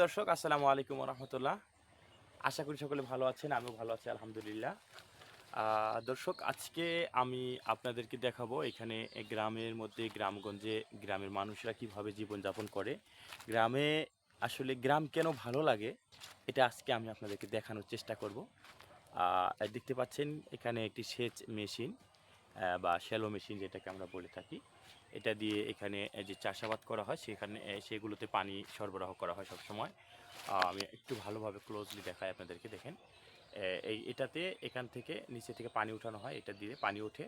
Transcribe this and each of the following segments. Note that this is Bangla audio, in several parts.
দর্শক আসসালামু আলাইকুম রহমতুল্লাহ। আশা করি সকলে ভালো আছেন, আমিও ভালো আছি আলহামদুলিল্লাহ। দর্শক আজকে আমি আপনাদেরকে দেখাবো এখানে গ্রামের মধ্যে গ্রামগঞ্জে গ্রামের মানুষরা কিভাবে জীবনযাপন করে। গ্রামে আসলে গ্রাম কেন ভালো লাগে এটা আজকে আমি আপনাদেরকে দেখানোর চেষ্টা করব। দেখতে পাচ্ছেন এখানে একটি সেচ মেশিন বা শ্যালো মেশিন যেটাকে আমরা বলে থাকি। এটা দিয়ে এখানে যে চাষাবাদ করা হয় সেখানে সেগুলোতে পানি সরবরাহ করা হয় সবসময়। আমি একটু ভালোভাবে ক্লোজলি দেখাই আপনাদেরকে, দেখেন। এটাতে এখান থেকে নিচে থেকে পানি উঠানো হয়, এটা দিয়ে পানি ওঠে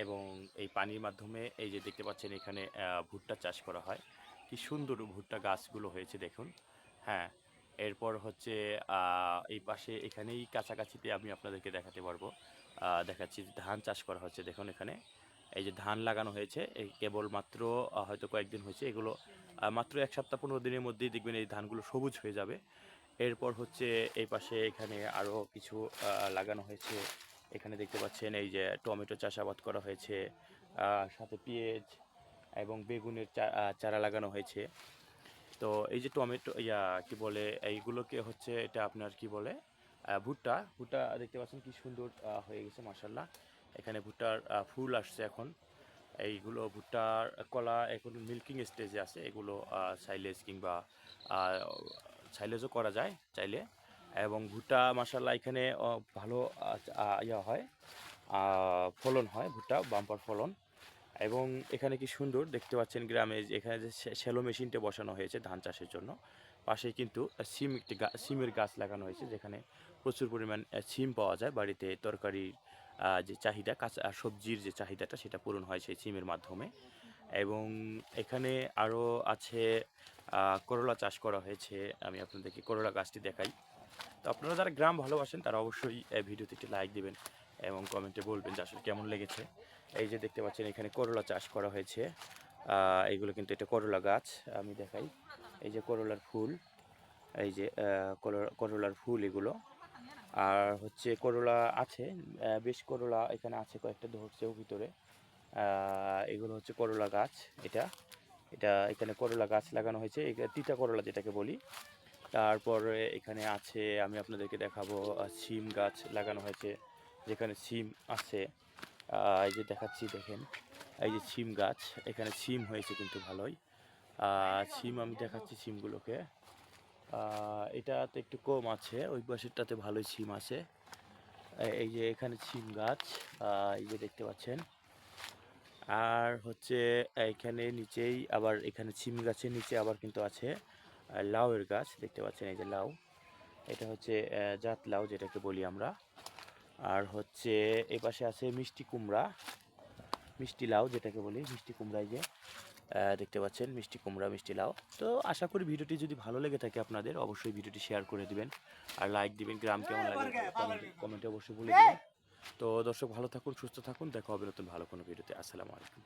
এবং এই পানির মাধ্যমে এই যে দেখতে পাচ্ছেন এখানে ভুট্টা চাষ করা হয়। কি সুন্দর ভুট্টা গাছগুলো হয়েছে দেখুন। হ্যাঁ, এরপর হচ্ছে এই পাশে এখানেই কাছাকাছিতে আমি আপনাদেরকে দেখাতে পারবো। দেখাচ্ছি ধান চাষ করা হচ্ছে দেখুন এখানে। এই যে ধান লাগানো হয়েছে এই কেবলমাত্র হয়তো কয়েকদিন হয়েছে, এগুলো মাত্র ১ সপ্তাহ ১৫ দিনের মধ্যেই দেখবেন এই ধানগুলো সবুজ হয়ে যাবে। এরপর হচ্ছে এই পাশে এখানে আরও কিছু লাগানো হয়েছে। এখানে দেখতে পাচ্ছেন এই যে টমেটো চাষাবাদ করা হয়েছে, সাথে পেঁয়াজ এবং বেগুনের চারা লাগানো হয়েছে। তো এই যে টমেটো কি বলে এইগুলোকে হচ্ছে এটা আপনার কি বলে ভুট্টা ভুট্টা দেখতে পাচ্ছেন কি সুন্দর হয়ে গেছে মাশাল্লাহ। এখানে ভুট্টার ফুল আসছে এখন। এইগুলো ভুট্টার কলা এখন মিল্কিং স্টেজে আছে, এগুলো সাইলেজ কিংবা সাইলেজও করা যায় চাইলে। এবং ভুট্টা মাশাল্লাহ এখানে ভালো হয়, ফলন হয়, ভুট্টা বাম্পার ফলন। এবং এখানে কি সুন্দর দেখতে পাচ্ছেন গ্রামে এখানে যে শ্যালো মেশিনটা বসানো হয়েছে ধান চাষের জন্য। পাশেই কিন্তু সিমের গাছ লাগানো হয়েছে, যেখানে প্রচুর পরিমাণ সিম পাওয়া যায় বাড়িতে তরকারি যে চাহিদা, কাঁচা সবজির যে চাহিদাটা সেটা পূরণ হয় সেই সিমের মাধ্যমে। এবং এখানে আরও আছে করলা চাষ করা হয়েছে। আমি আপনাদেরকে করলা গাছটি দেখাই। তো আপনারা যারা গ্রাম ভালোবাসেন তারা অবশ্যই এই ভিডিওতে একটি লাইক দিবেন এবং কমেন্টে বলবেন যে আসলে কেমন লেগেছে। এই যে দেখতে পাচ্ছেন এখানে করলা চাষ করা হয়েছে। এইগুলো কিন্তু এটা করলা গাছ, আমি দেখাই। এই যে করলার ফুল, এই যে করলার ফুল এগুলো। আর হচ্ছে করলা আছে, বেশ করলা এখানে আছে, কয়েকটা ধরছেও ভিতরে। এগুলো হচ্ছে করলা গাছ। এটা এটা এখানে করলা গাছ লাগানো হয়েছে, তিতা করলা যেটাকে বলি। তারপরে এখানে আছে, আমি আপনাদেরকে দেখাবো, সিম গাছ লাগানো হয়েছে, যেখানে সিম আছে। এই যে দেখাচ্ছি দেখেন, এই যে সিম গাছ, এখানে সিম হয়েছে কিন্তু ভালোই। সিম আমি দেখাচ্ছি সিমগুলোকে। এটাতে একটু কম আছে, ওই পাশেরটাতে ভালোই সিম আছে। এই যে এখানে সিম গাছ, এই যে দেখতে পাচ্ছেন। আর হচ্ছে এখানে নিচেই আবার এখানে সিম গাছের নিচে আবার কিন্তু আছে লাউয়ের গাছ, দেখতে পাচ্ছেন এই যে লাউ। এটা হচ্ছে জাত লাউ যেটাকে বলি আমরা। আর হচ্ছে এপাশে আছে মিষ্টি কুমড়া, মিষ্টি লাউ যেটাকে বলি, মিষ্টি কুমড়া। এই যে দেখতে পাচ্ছেন মিষ্টি কুমড়া, মিষ্টি লাউ। তো আশা করি ভিডিওটি যদি ভালো লেগে থাকে আপনাদের, অবশ্যই ভিডিওটি শেয়ার করে দিবেন আর লাইক দিবেন। গ্রাম কেমন লাগে কমেন্টে অবশ্যই বলে দিবেন। তো দর্শক ভালো থাকুন, সুস্থ থাকুন, দেখা হবে নতুন ভালো কোনো ভিডিওতে। আসসালামু আলাইকুম।